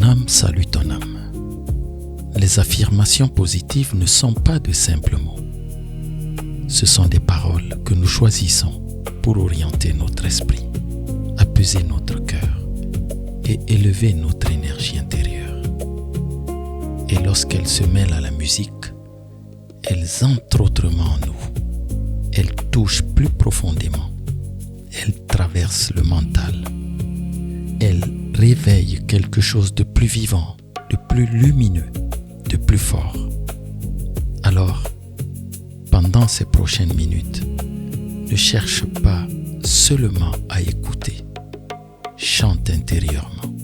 âme salue ton âme. Les affirmations positives ne sont pas de simples mots. Ce sont des paroles que nous choisissons pour orienter notre esprit, apaiser notre cœur et élever notre énergie intérieure. Et lorsqu'elles se mêlent à la musique, elles entrent autrement en nous. Elles touchent plus profondément. Elles traversent le mental. Elles réveillent quelque chose de plus vivant, de plus lumineux, de plus fort. Alors, pendant ces prochaines minutes, ne cherche pas seulement à écouter. Chante intérieurement.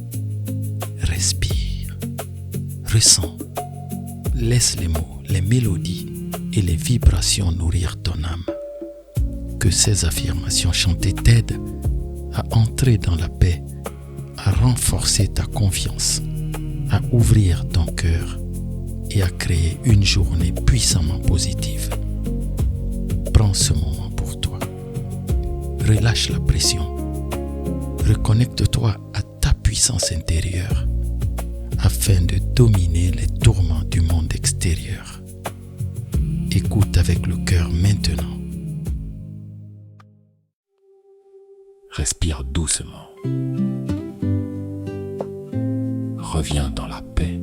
Respire. Ressens. Laisse les mots, les mélodies et les vibrations nourrir ton âme. Que ces affirmations chantées t'aident à entrer dans la paix, à renforcer ta confiance, à ouvrir ton cœur et à créer une journée puissamment positive. Prends ce moment pour toi. Relâche la pression. Reconnecte-toi à ta puissance intérieure afin de dominer les tourments du monde extérieur. Écoute avec le cœur maintenant. Respire doucement. Reviens dans la paix.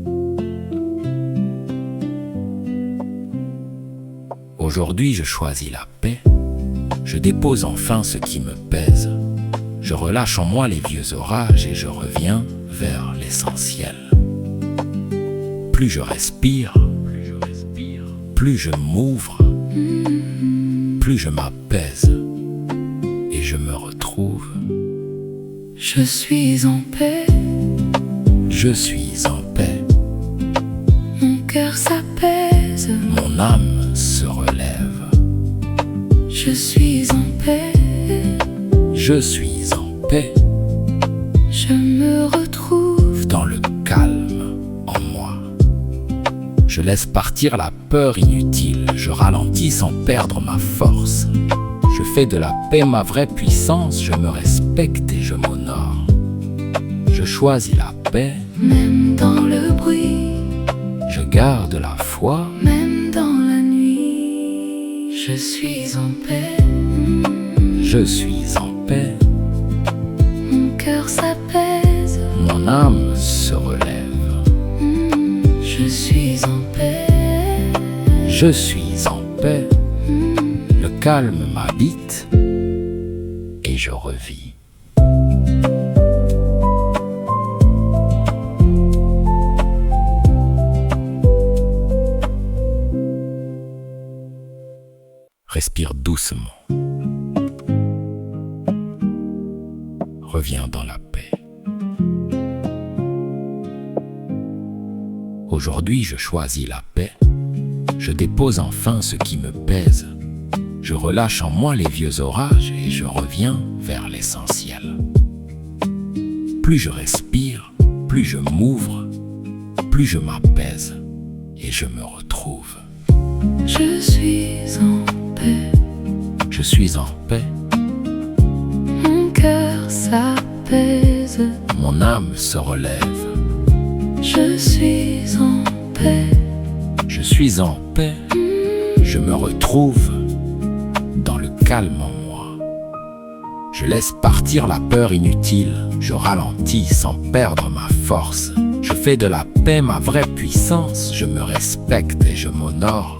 Aujourd'hui, je choisis la paix. Je dépose enfin ce qui me pèse. Je relâche en moi les vieux orages et je reviens vers l'essentiel. Plus je respire, plus je m'ouvre, plus je m'apaise et je me retrouve. Je suis en paix. Je suis en paix. Mon cœur s'apaise. Mon âme se relève. Je suis en paix. Je suis en paix. Je me retrouve Dans le calme en moi. Je laisse partir la peur inutile. Je ralentis sans perdre ma force. Je fais de la paix ma vraie puissance. Je me respecte et je m'honore. Je choisis la paix. même dans le bruit, Je garde la foi. même dans la nuit. Je suis en paix. Je suis en paix. Mon cœur s'apaise. Mon âme se relève. Je suis en paix. Je suis en paix. Le calme m'habite et je revis. Respire doucement. Reviens dans la paix. Aujourd'hui, je choisis la paix. Je dépose enfin ce qui me pèse. Je relâche en moi les vieux orages et je reviens vers l'essentiel. Plus je respire, plus je m'ouvre, plus je m'apaise et je me retrouve. Je suis en paix. Je suis en paix. Mon cœur s'apaise. Mon âme se relève. Je suis en paix. Je suis en paix. Je me retrouve dans le calme en moi. Je laisse partir la peur inutile. Je ralentis sans perdre ma force. Je fais de la paix ma vraie puissance. Je me respecte et je m'honore.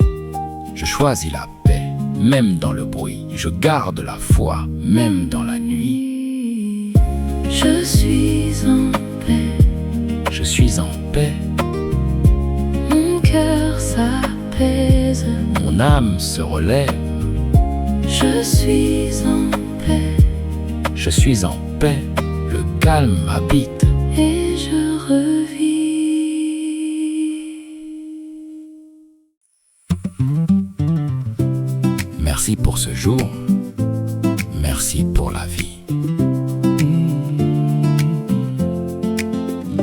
Je choisis la paix, même dans le bruit. Je garde la foi, même dans la nuit. Je suis en paix. Je suis en paix. Mon cœur s'apaise. Mon âme se relève. Je suis en paix. Je suis en paix. Le calme m'habite Et je revis. Merci pour ce jour. Merci pour la vie.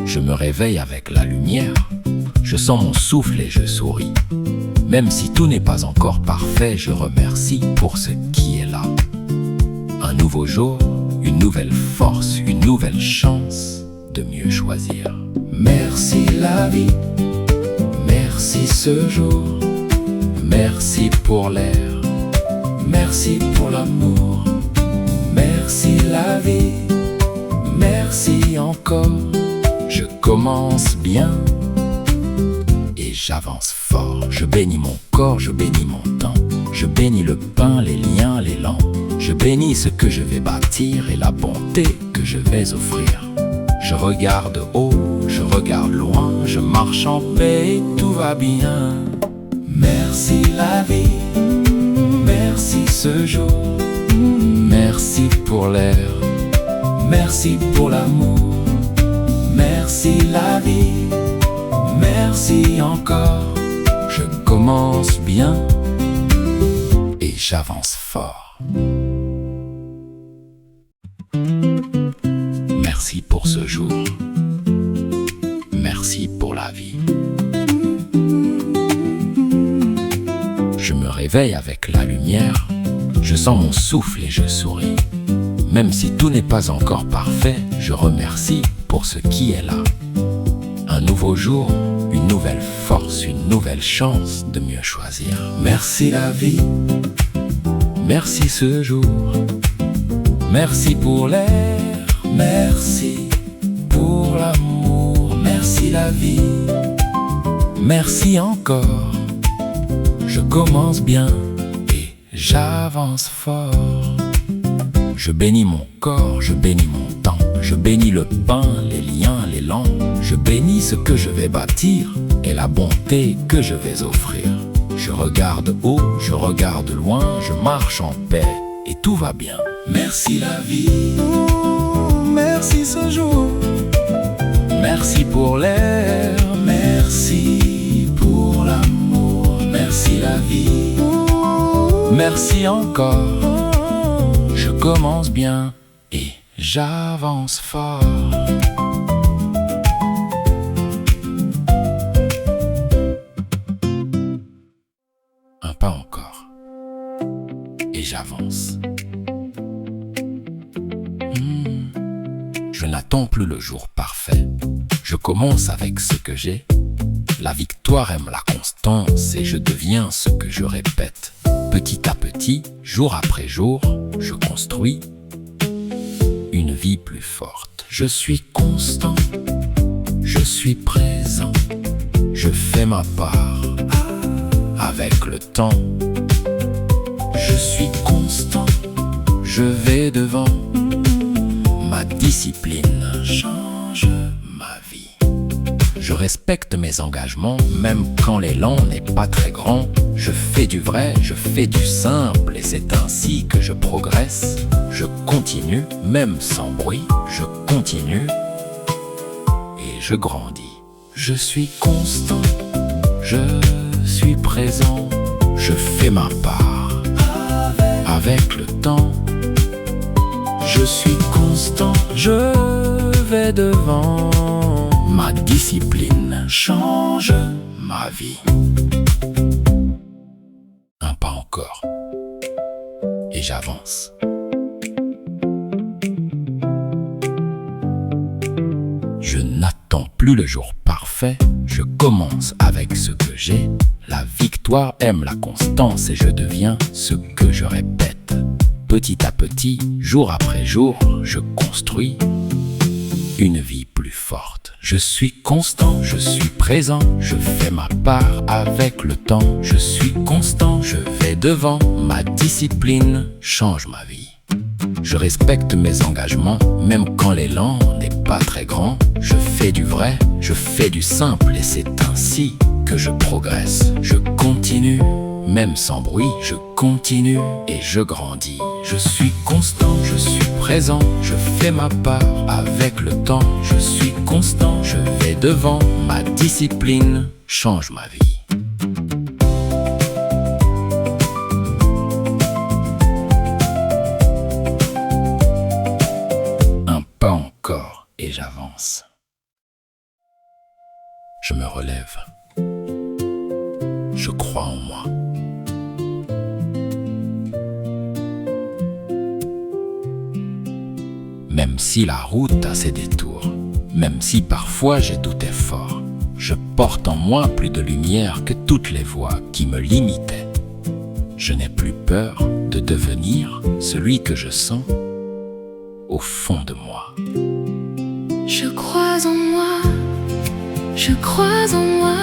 Je me réveille avec la lumière. Je sens mon souffle et je souris. Même si tout n'est pas encore parfait, je remercie pour ce qui est là. Un nouveau jour, une nouvelle force, une nouvelle chance de mieux choisir Merci la vie, merci ce jour, merci pour l'air, merci pour l'amour. Merci la vie, merci encore. Je commence bien et j'avance fort. Je bénis mon corps, je bénis mon temps. Je bénis le pain, les liens, l'élan. Je bénis ce que je vais bâtir et la bonté que je vais offrir. Je regarde haut, je regarde loin, je marche en paix et tout va bien. Merci la vie, merci ce jour, merci pour l'air, merci pour l'amour. Merci la vie, merci encore. Je commence bien et j'avance fort. Merci pour ce jour, merci pour la vie. Je me réveille avec la lumière, je sens mon souffle et je souris. Même si tout n'est pas encore parfait, je remercie pour ce qui est là. Un nouveau jour, une nouvelle force, une nouvelle chance de mieux choisir. Merci la vie, merci ce jour, merci pour l'air, merci pour l'amour. Merci la vie, merci encore. Je commence bien et j'avance fort. Je bénis mon corps, je bénis mon temps. Je bénis le pain, les liens, l'élan. Je bénis ce que je vais bâtir et la bonté que je vais offrir. Je regarde haut, je regarde loin, je marche en paix et tout va bien. Merci la vie, merci ce jour, merci pour l'air, merci pour l'amour. Merci la vie, merci encore. Je commence bien et j'avance fort. Un pas encore et j'avance. Je n'attends plus le jour parfait. Je commence avec ce que j'ai. La victoire aime la constance et je deviens ce que je répète. Petit à petit, jour après jour, je construis une vie plus forte. Je suis constant, je suis présent, je fais ma part avec le temps. Je suis constant, je vais devant, ma discipline change ma vie. Je respecte mes engagements, même quand l'élan n'est pas très grand. Je fais du vrai, je fais du simple, et c'est ainsi que je progresse. Je continue, même sans bruit, je continue, et je grandis. Je suis constant, je suis présent, je fais ma part avec le temps. Je suis constant, je vais devant, ma discipline change ma vie. Un pas encore et j'avance. Je n'attends plus le jour parfait, je commence avec ce que j'ai. La victoire aime la constance et je deviens ce que je répète. Petit à petit, jour après jour, je construis une vie plus forte. Je suis constant, je suis présent, je fais ma part avec le temps. Je suis constant, je vais devant, ma discipline change ma vie. Je respecte mes engagements, même quand l'élan n'est pas très grand. Je fais du vrai, je fais du simple et c'est ainsi que je progresse. Je continue, même sans bruit, je continue et je grandis. Je suis constant, je suis présent, je fais ma part avec le temps. Je suis constant, je vais devant, ma discipline change ma vie. Un pas encore et j'avance. Je me relève. Je crois en moi. Même si la route a ses détours, Même si parfois j'ai douté fort, je porte en moi plus de lumière que toutes les voix qui me limitaient. Je n'ai plus peur de devenir celui que je sens au fond de moi. Je crois en moi, je crois en moi.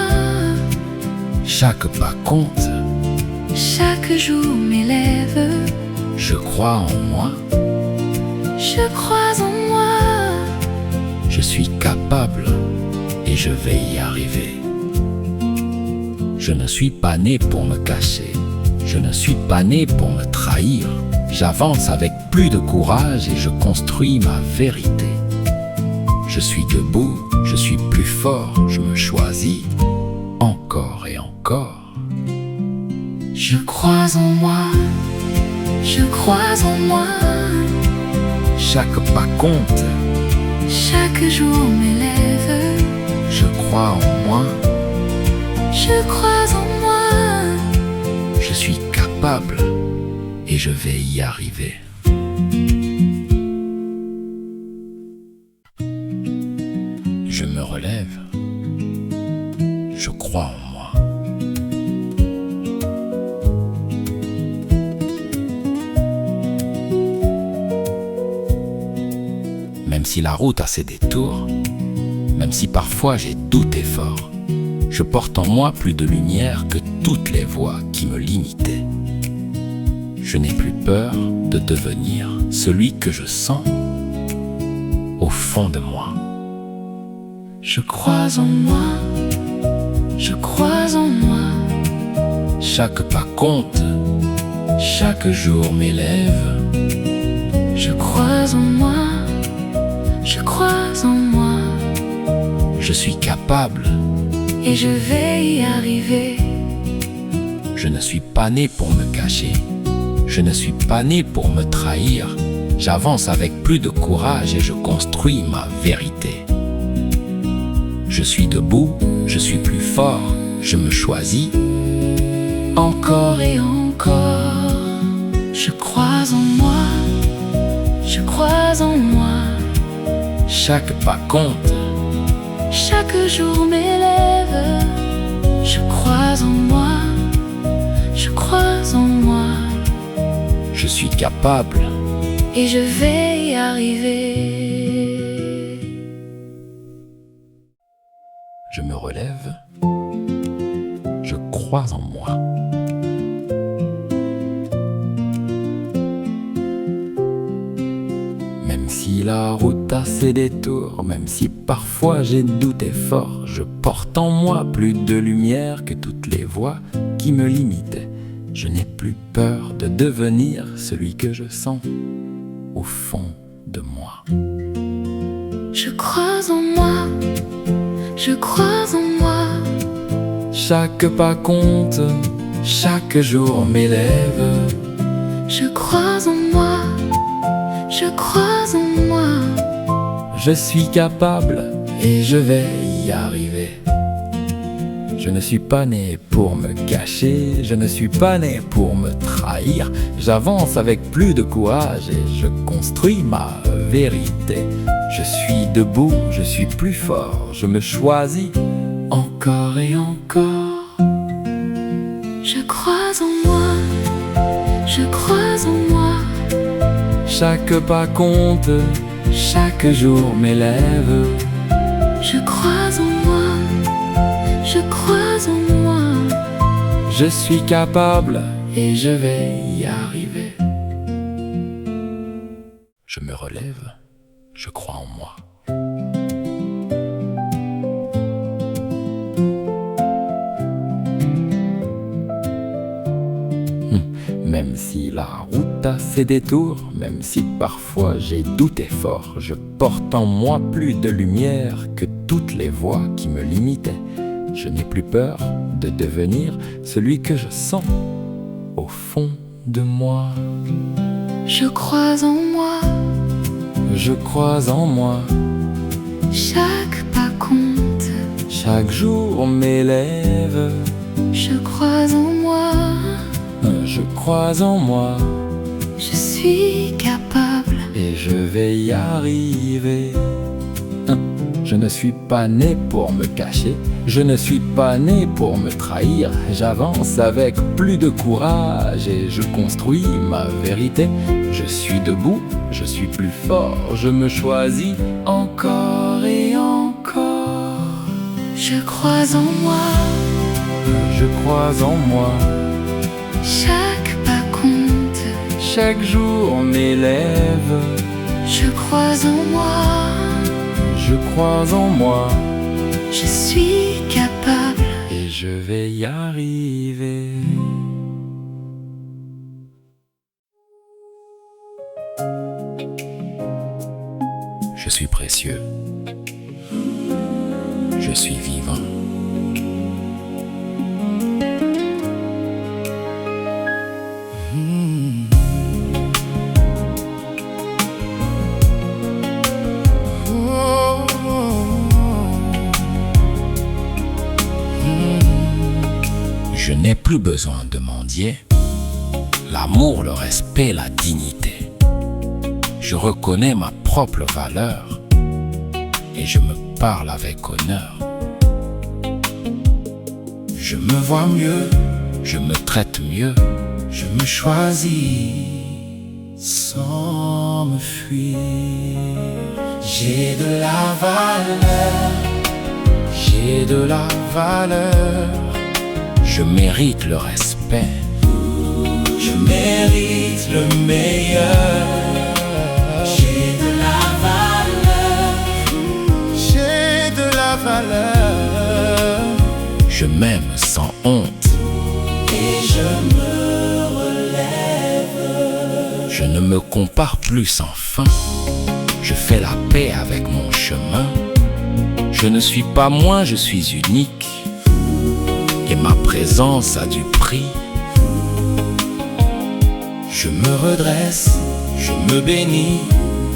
Chaque pas compte, Chaque jour m'élève. je crois en moi, Je crois en moi. je suis capable et je vais y arriver. Je ne suis pas né pour me cacher, je ne suis pas né pour me trahir. J'avance avec plus de courage et je construis ma vérité. Je suis debout, je suis plus fort, je me choisis encore et encore. Je crois en moi, je crois en moi. Chaque pas compte, Chaque jour m'élève. je crois en moi, Je crois en moi. je suis capable et je vais y arriver. Je me relève, je crois en moi. Même si la route a ses détours, même si parfois j'ai douté fort, je porte en moi plus de lumière que toutes les voix qui me limitaient. Je n'ai plus peur de devenir celui que je sens au fond de moi. Je crois en moi, je crois en moi. Chaque pas compte, chaque jour m'élève. Je crois en moi, je crois en moi. Je suis capable, Et je vais y arriver. je ne suis pas né pour me cacher, je ne suis pas né pour me trahir. J'avance avec plus de courage et je construis ma vérité. Je suis debout, je suis plus fort, je me choisis Encore et encore. Je crois en moi, je crois en moi. chaque pas compte, Chaque jour m'élève. Je crois en moi, je crois en moi. je suis capable, Et je vais y arriver. je me relève, je crois en moi. Même si la route a ses détours, même si parfois j'ai douté fort, je porte en moi plus de lumière que toutes les voix qui me limitaient. Je n'ai plus peur de devenir celui que je sens au fond de moi. Je crois en moi, je crois en moi. Chaque pas compte, chaque jour m'élève. Je crois en moi, je crois en moi. Je suis capable et je vais y arriver. Je ne suis pas né pour me cacher, je ne suis pas né pour me trahir. J'avance avec plus de courage et je construis ma vérité. Je suis debout, je suis plus fort, je me choisis encore et encore. Je crois en moi, je crois en moi. Chaque pas compte, chaque jour m'élève. Je crois en moi, je crois en moi. Je suis capable et je vais y arriver. Je me relève, je crois en moi. Même si la route a ses détours, même si parfois j'ai douté fort, je porte en moi plus de lumière que toutes les voix qui me limitaient. Je n'ai plus peur de devenir celui que je sens au fond de moi. Je crois en moi, Je crois en moi, chaque pas compte. chaque jour m'élève. Je crois en moi, Je crois en moi je suis capable. et je vais y arriver. Je ne suis pas né pour me cacher, je ne suis pas né pour me trahir. J'avance avec plus de courage et je construis ma vérité. Je suis debout, je suis plus fort, je me choisis encore et encore. Je crois en moi, Je crois en moi, chaque pas compte. chaque jour m'élève. Je crois en moi, Je crois en moi je suis capable. et je vais y arriver. Je suis précieux. Je suis vivant. Je n'ai plus besoin de mendier. L'amour, le respect, la dignité. Je reconnais ma propre valeur et je me parle avec honneur. Je me vois mieux, je me traite mieux, je me choisis sans me fuir. J'ai de la valeur, j'ai de la valeur. Je mérite le respect, je mérite le meilleur. J'ai de la valeur, j'ai de la valeur. Je m'aime sans honte et je me relève. Je ne me compare plus sans fin, je fais la paix avec mon chemin. Je ne suis pas moi, je suis unique. Et ma présence a du prix. Je me redresse, je me bénis,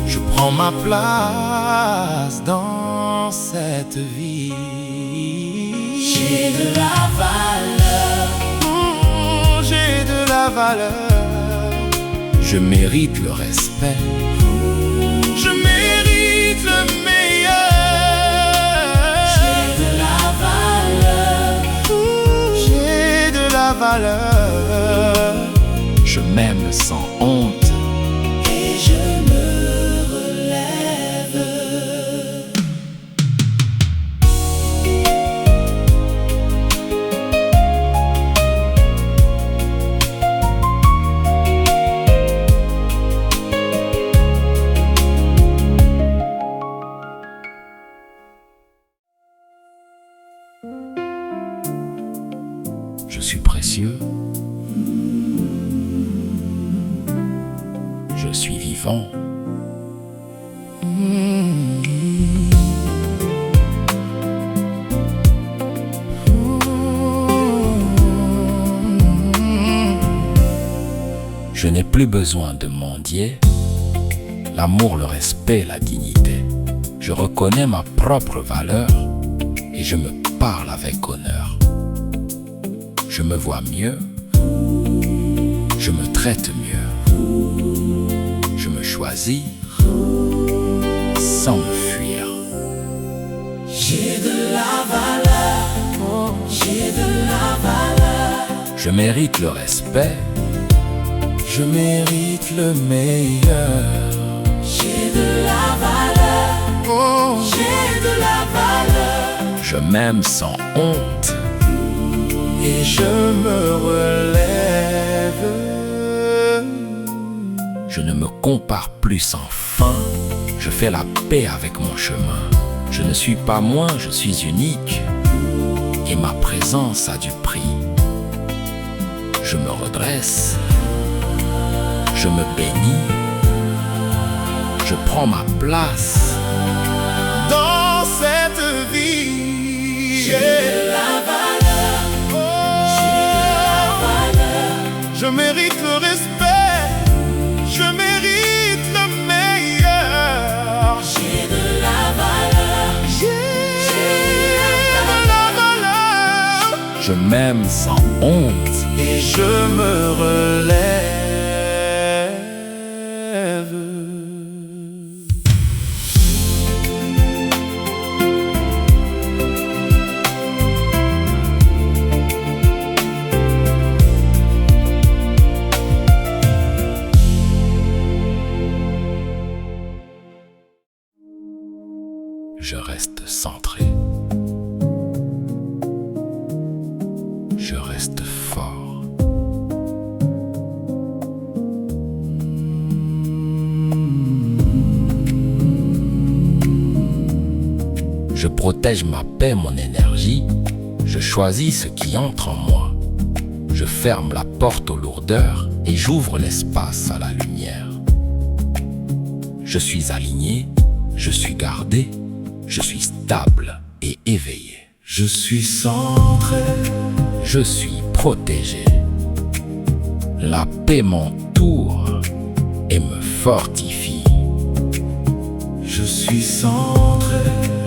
je prends ma place dans cette vie. J'ai de la valeur, j'ai de la valeur. Je mérite le respect, je mérite le meilleur. Valeur. Je m'aime sans honte et je me relève. Je suis précieux. Je suis vivant. Je n'ai plus besoin de mendier. L'amour, le respect, la dignité. Je reconnais ma propre valeur et je me parle avec honneur. Je me vois mieux, je me traite mieux, je me choisis sans me fuir. J'ai de la valeur, j'ai de la valeur. Je mérite le respect, je mérite le meilleur. J'ai de la valeur, j'ai de la valeur. Je m'aime sans honte et je me relève. Je ne me compare plus sans fin, je fais la paix avec mon chemin. Je ne suis pas moi, je suis unique et ma présence a du prix. Je me redresse, je me bénis, je prends ma place dans cette vie. J'ai de la valeur, je mérite le respect, je mérite le meilleur. J'ai de la valeur, j'ai de la valeur. Je m'aime sans honte et je me relève. je reste centré. Je reste fort. Je protège ma paix, mon énergie. Je choisis ce qui entre en moi. Je ferme la porte aux lourdeurs et j'ouvre l'espace à la lumière. Je suis aligné, je suis gardé, je suis stable et éveillé. Je suis centré, je suis protégé. La paix m'entoure et me fortifie. Je suis centré,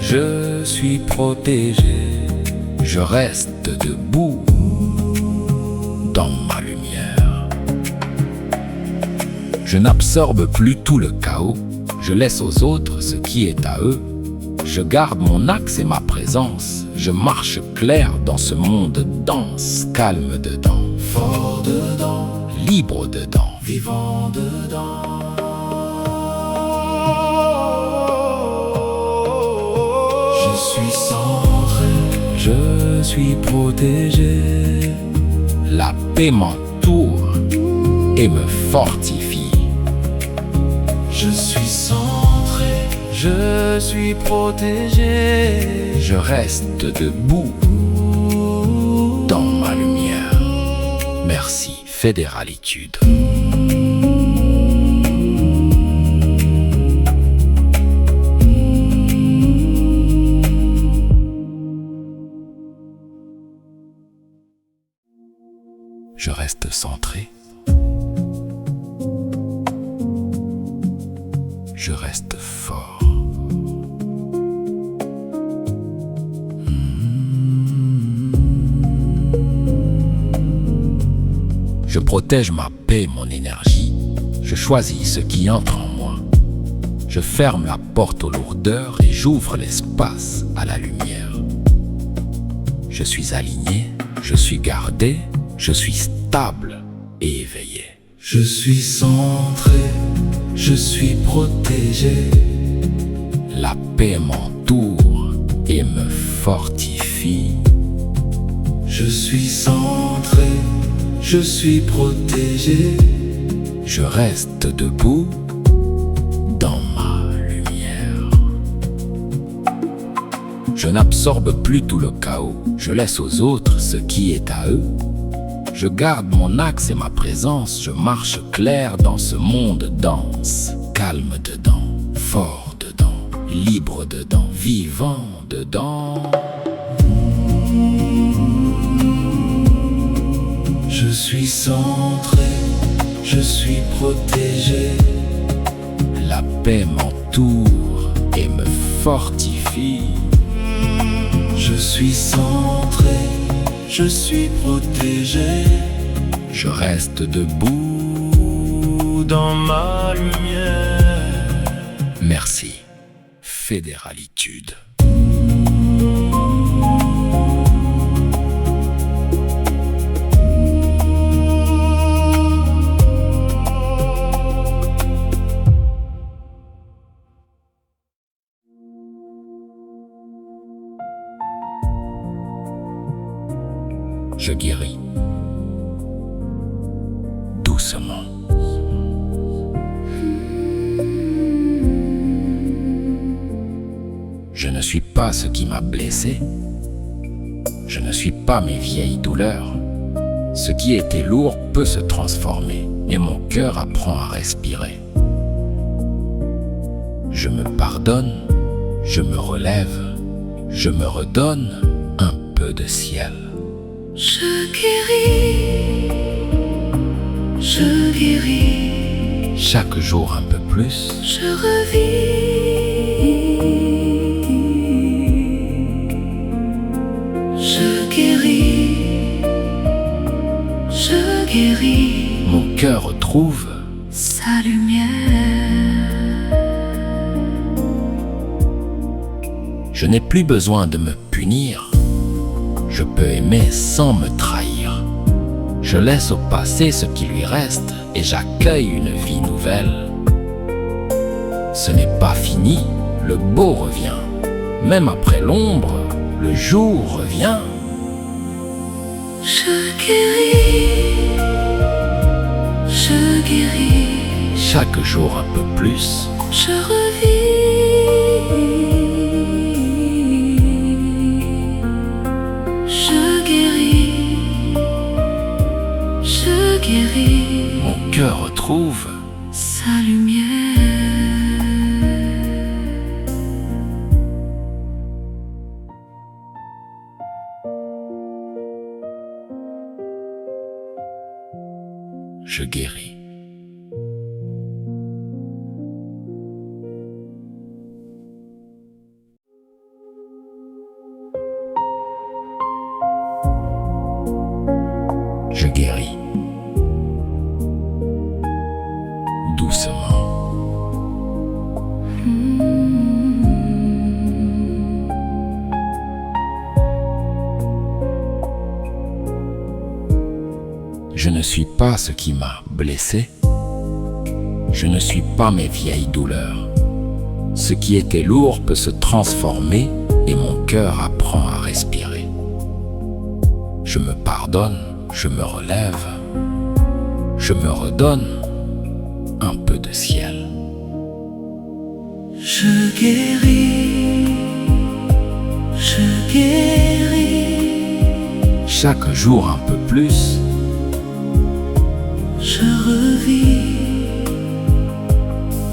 je suis protégé. Je reste debout dans ma lumière. Je n'absorbe plus tout le chaos. Je laisse aux autres ce qui est à eux. Je garde mon axe et ma présence. Je marche clair dans ce monde dense, calme dedans, fort dedans, libre dedans, vivant dedans. Je suis centré, je suis protégé. La paix m'entoure et me fortifie. Je suis centré, je suis protégé. Je reste debout dans ma lumière. Merci, Fédéralitude. Je reste centré. Je reste fort. Je protège ma paix, mon énergie. Je choisis ce qui entre en moi. Je ferme la porte aux lourdeurs et j'ouvre l'espace à la lumière. Je suis aligné, je suis gardé, je suis stable et éveillé. Je suis centré, je suis protégé. La paix m'entoure et me fortifie. Je suis centré, je suis protégé. Je reste debout dans ma lumière. Je n'absorbe plus tout le chaos. Je laisse aux autres ce qui est à eux. Je garde mon axe et ma présence. Je marche clair dans ce monde dense, calme dedans, fort dedans, libre dedans, vivant dedans. Je suis centré, je suis protégé. La paix m'entoure et me fortifie. Je suis centré, je suis protégé. Je reste debout dans ma lumière. Merci, Fédéralitude. Je guéris doucement. Je ne suis pas ce qui m'a blessé. Je ne suis pas mes vieilles douleurs. Ce qui était lourd peut se transformer et mon cœur apprend à respirer. Je me pardonne, je me relève, je me redonne un peu de ciel. Je guéris, je guéris. Chaque jour un peu plus. Je revis. Je guéris, je guéris. Mon cœur retrouve sa lumière. Je n'ai plus besoin de me punir. Je peux aimer sans me trahir. Je laisse au passé ce qui lui reste et j'accueille une vie nouvelle. Ce n'est pas fini, le beau revient. Même après l'ombre, le jour revient. Je guéris, je guéris, Chaque jour un peu plus. je revis. Je guéris, je guéris, Mon cœur retrouve sa lumière. je guéris. Je guéris. Doucement. Je ne suis pas ce qui m'a blessé. Je ne suis pas mes vieilles douleurs. Ce qui était lourd peut se transformer et mon cœur apprend à respirer. Je me pardonne, je me relève, je me redonne un peu de ciel. Je guéris, je guéris, Chaque jour un peu plus, je revis.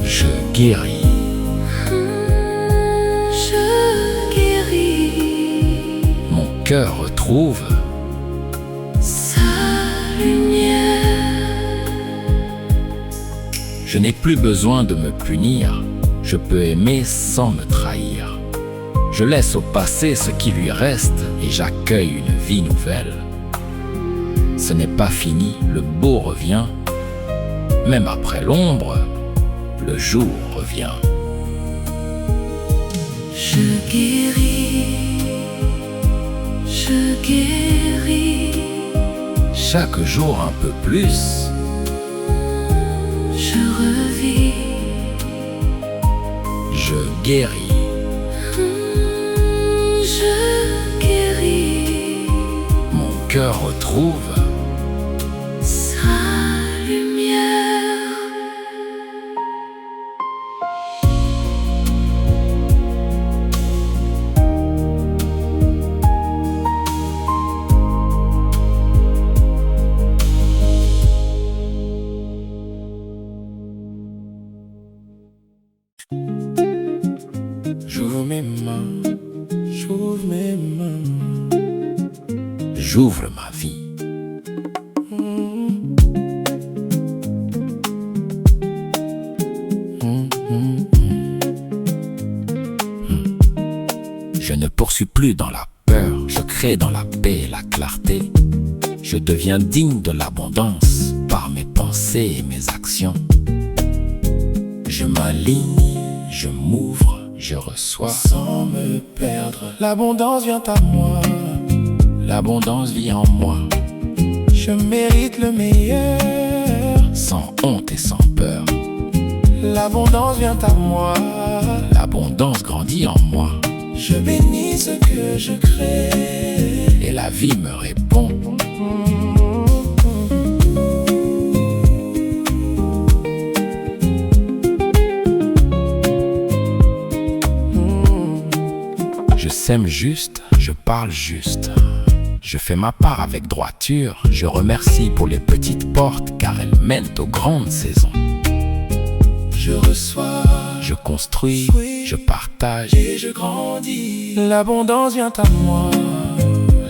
je guéris. Je guéris, Mon cœur retrouve sa lumière. Je n'ai plus besoin de me punir. Je peux aimer sans me trahir. Je laisse au passé ce qui lui reste et j'accueille une vie nouvelle. Ce n'est pas fini, le beau revient. Même après l'ombre, le jour revient. Je guéris, je guéris, Chaque jour un peu plus, je revis. je guéris. Je guéris, Mon cœur retrouve sa lumière. J'ouvre mes mains, j'ouvre mes mains, j'ouvre ma vie. Je ne poursuis plus dans la peur, je crée dans la paix et la clarté. Je deviens digne de l'abondance par mes pensées et mes actions. Je m'aligne, je m'ouvre, je reçois sans me perdre. L'abondance vient à moi, l'abondance vit en moi. Je mérite le meilleur, sans honte et sans peur. L'abondance vient à moi, l'abondance grandit en moi. Je bénis ce que je crée, et la vie me répond. Je sème juste, je parle juste. Je fais ma part avec droiture. Je remercie pour les petites portes car elles mènent aux grandes saisons. Je reçois, je construis, je partage et je grandis. L'abondance vient à moi,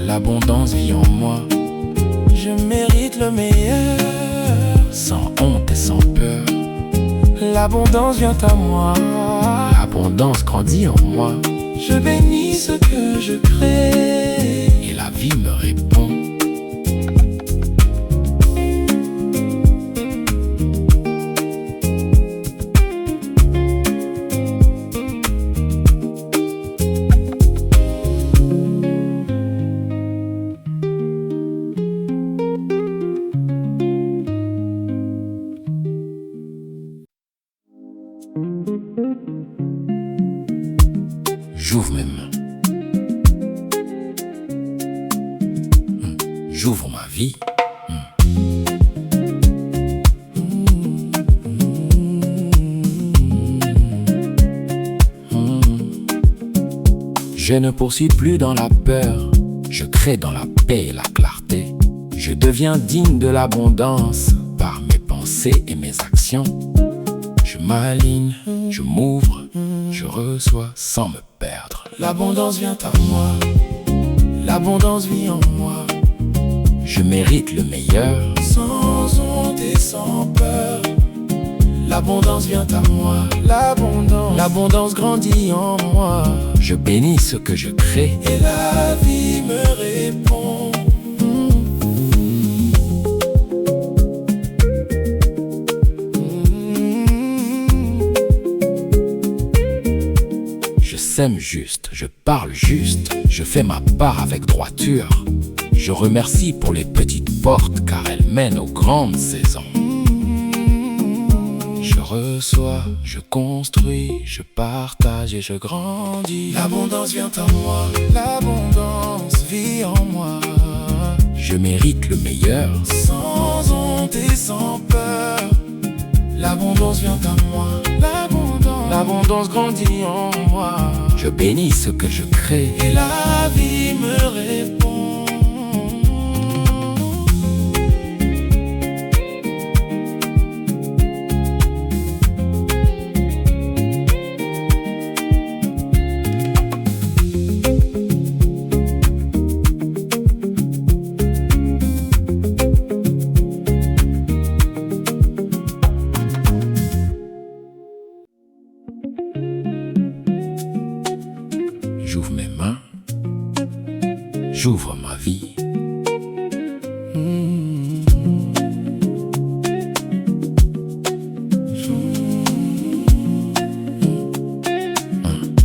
l'abondance vit en moi. Je mérite le meilleur, sans honte et sans peur. L'abondance vient à moi, l'abondance grandit en moi. Je bénis ce que je crée, et la vie me répond. J'ouvre mes mains. j'ouvre ma vie. Je ne poursuis plus dans la peur, je crée dans la paix et la clarté. Je deviens digne de l'abondance par mes pensées et mes actions. Je m'aligne, je m'ouvre, je reçois sans me perdre. L'abondance vient à moi, l'abondance vit en moi. Je mérite le meilleur, sans honte et sans peur. L'abondance vient à moi, l'abondance grandit en moi. Je bénis ce que je crée et la vie me répond. Je sème juste, je parle juste, je fais ma part avec droiture. Je remercie pour les petites portes car elles mènent aux grandes saisons. Je reçois, je construis, je partage et je grandis. L'abondance vient à moi, l'abondance vit en moi. Je mérite le meilleur, sans honte et sans peur. L'abondance vient à moi, l'abondance grandit en moi. Je bénis ce que je crée et la vie me répond. J'ouvre mes mains, j'ouvre ma vie.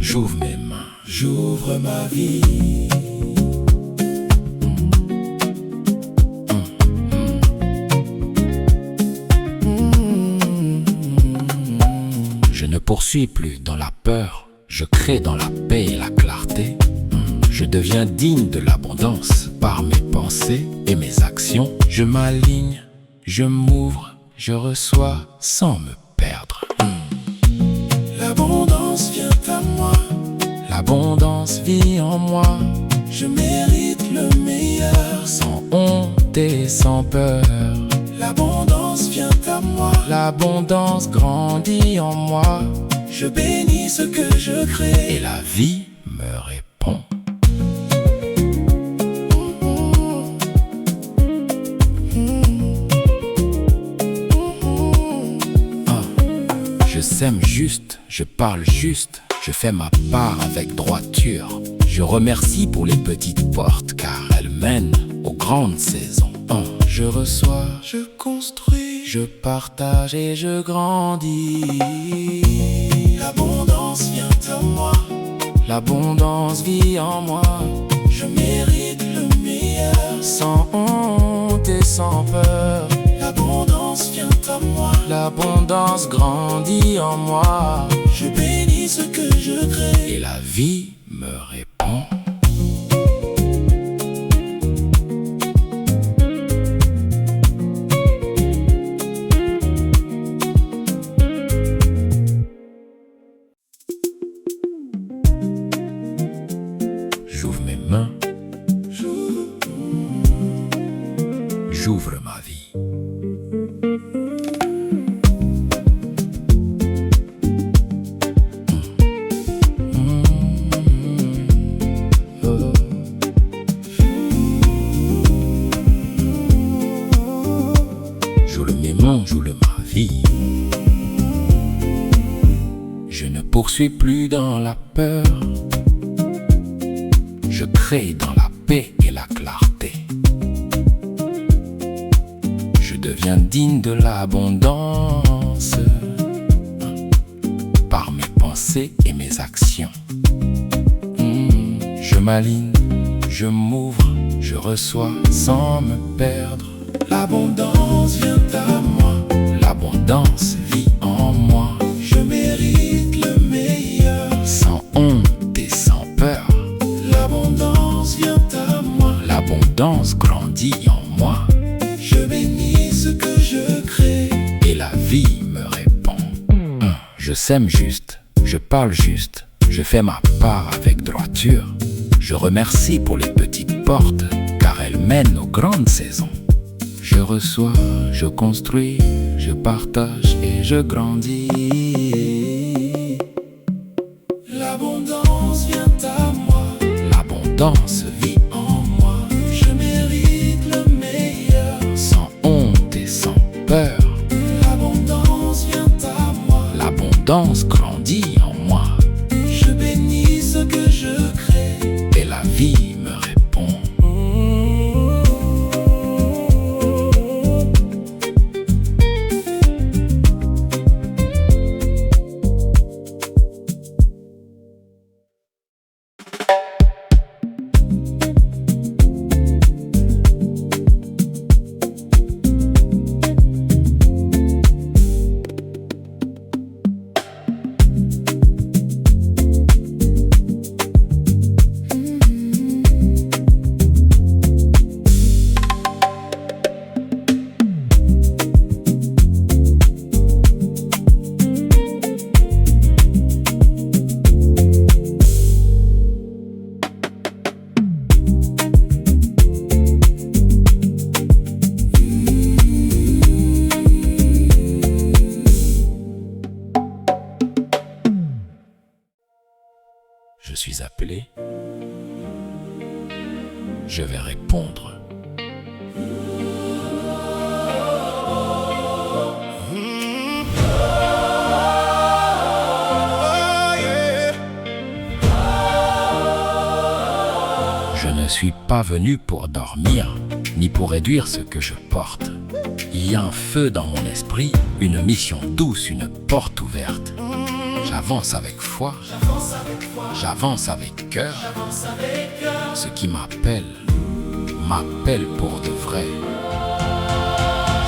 J'ouvre mes mains, j'ouvre ma vie. Je ne poursuis plus dans la peur. Je crée dans la paix et la clarté. Je deviens digne de l'abondance par mes pensées et mes actions. Je m'aligne, je m'ouvre, je reçois sans me perdre. L'abondance vient à moi, l'abondance vit en moi. Je mérite le meilleur, sans honte et sans peur. L'abondance vient à moi, l'abondance grandit en moi. Je bénis ce que je crée et la vie me répond. Je sème juste, je parle juste, je fais ma part avec droiture. Je remercie pour les petites portes car elles mènent aux grandes saisons. Je reçois, je construis, je partage et je grandis. L'abondance vient à moi, l'abondance vit en moi. Je mérite le meilleur, sans honte et sans peur. L'abondance vient à moi, l'abondance grandit en moi. Je bénis ce que je crée et la vie me répond. J'ouvre mes mains, j'ouvre ma vie. J'ouvre mes mains, j'ouvre ma vie. Je ne poursuis plus dans la peur. Je crée dans la paix et la clarté. Je deviens digne de l'abondance par mes pensées et mes actions. Je m'aligne, je m'ouvre, je reçois sans me perdre. L'abondance vient à moi, l'abondance vit en moi. Je mérite le meilleur, sans honte et sans peur. L'abondance vient à moi, l'abondance l'abondance grandit en moi. Je bénis ce que je crée. Et la vie me répond. Je sème juste, je parle juste, je fais ma part avec droiture. Je remercie pour les petites portes, car elles mènent aux grandes saisons. Je reçois, je construis, je partage et je grandis. L'abondance vient à moi. L'abondance vit en moi, Je mérite le meilleur. sans honte et sans peur. L'abondance vient à moi. L'abondance grandit en moi, Je bénis ce que je crée. et la vie me répond. Je suis appelé. Je vais répondre. Je ne suis pas venu pour dormir, ni pour réduire ce que je porte. Il y a un feu dans mon esprit, une mission douce, une porte ouverte. J'avance avec foi, j'avance avec cœur. Ce qui m'appelle, m'appelle pour de vrai.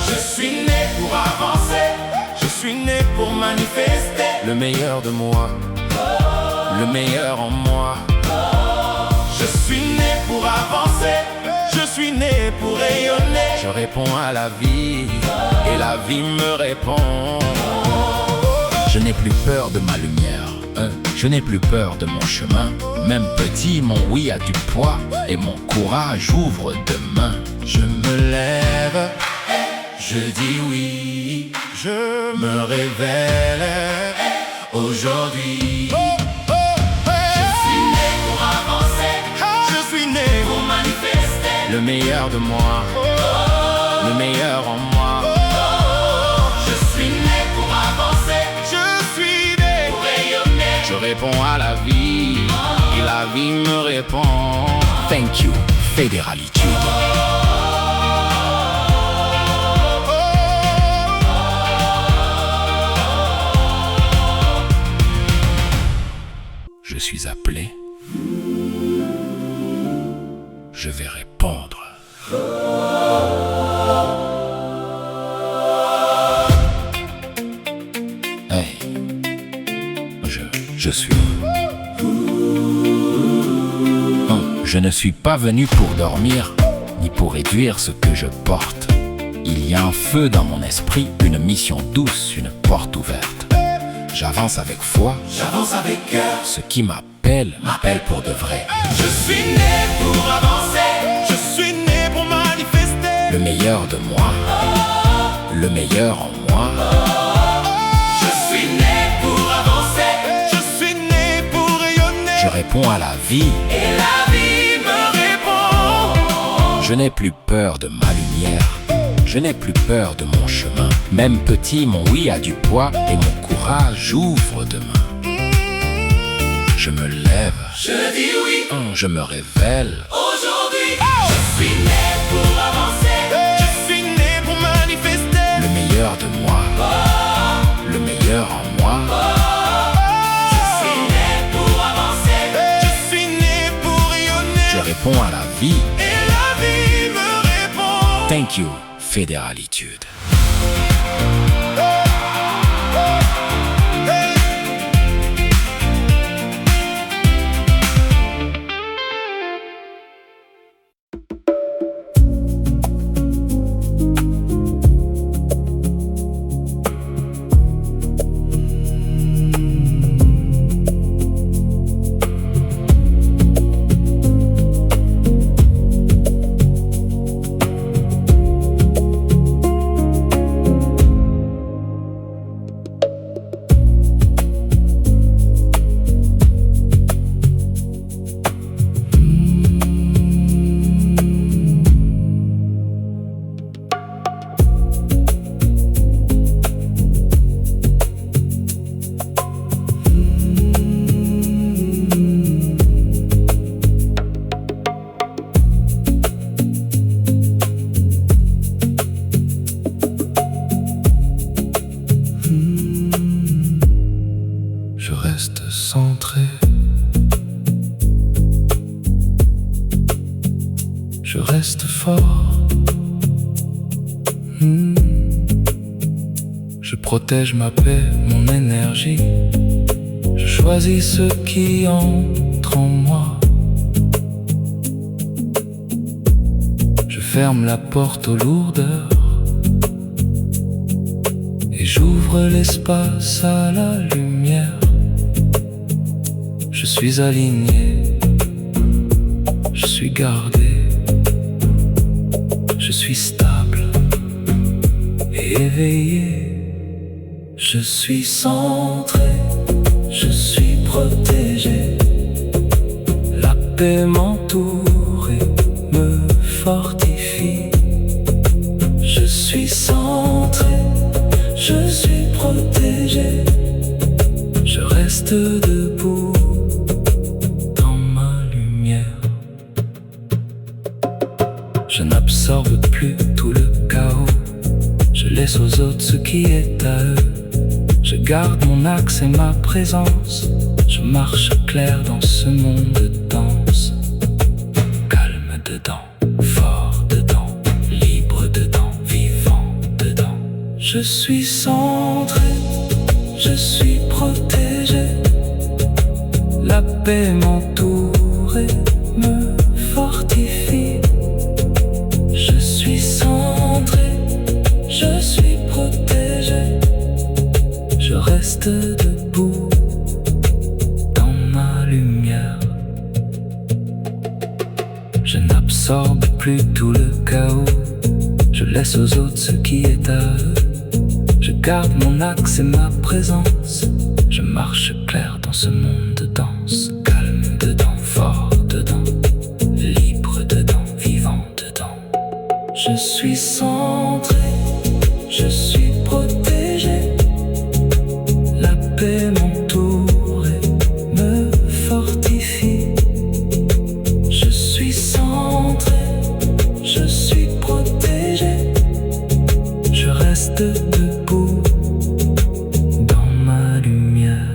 Je suis né pour avancer. Je suis né pour manifester. Le meilleur de moi, le meilleur en moi. Je suis né pour avancer. Je suis né pour rayonner. Je réponds à la vie et la vie me répond. Je n'ai plus peur de ma lumière, je n'ai plus peur de mon chemin. Même petit, mon oui a du poids et mon courage ouvre demain. Je me lève, je dis oui, je me révèle aujourd'hui. Je suis né pour avancer. Je suis né pour manifester. Le meilleur de moi, le meilleur en moi. Je suis né pour avancer. Je suis né pour rayonner. Je réponds à la vie et la vie me répond. Thank you, Fédéralitude. Je suis appelé. Je vais répondre. Hey, je suis. Je ne suis pas venu pour dormir, ni pour réduire ce que je porte. Il y a un feu dans mon esprit, une mission douce, une porte ouverte. J'avance avec foi, J'avance avec cœur. ce qui m'appelle, m'appelle pour de vrai. Je suis né pour avancer. Je suis né pour manifester. Le meilleur de moi, le meilleur en moi. Je suis né pour avancer. Je suis né pour rayonner. Je réponds à la vie, Et la vie me répond. je n'ai plus peur de ma lumière. Je n'ai plus peur de mon chemin. Même petit, mon oui a du poids et mon courage ouvre demain. Je me lève, Je dis oui. je me révèle. Aujourd'hui, je suis né pour avancer. Je suis né pour manifester. Le meilleur de moi, le meilleur en moi. Je suis né pour avancer. Je suis né pour rayonner. Je réponds à la vie. Et la vie me répond. Thank you, Fédéralitude. je reste fort. Je protège ma paix, mon énergie. Je choisis ce qui entre en moi. Je ferme la porte aux lourdeurs et j'ouvre l'espace à la lumière. Je suis aligné, je suis gardé, je suis stable et éveillé. Je suis centré, je suis protégé. La paix m'entoure et me fortifie. Je suis centré, je suis protégé. Je reste debout dans ma lumière. Je n'absorbe plus tout le chaos. Je laisse aux autres ce qui est à eux. Je garde mon axe et ma présence. Je marche clair dans ce monde de danse. Calme dedans, fort dedans, libre dedans, vivant dedans. Je suis centré, je suis protégé. La paix m'entoure et me fortifie. Je suis centré, je suis protégé. Je reste debout dans ma lumière. Je n'absorbe plus tout le chaos. Je laisse aux autres ce qui est à eux. Je garde mon axe et ma présence. Je marche clair dans ce monde de danse. Calme dedans, fort dedans, libre dedans, vivant dedans. Je suis centré, je suis protégé. La paix m'entoure et me fortifie. Je suis centré, je suis protégé. Je reste debout dans ma lumière.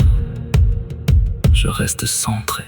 Je reste centré.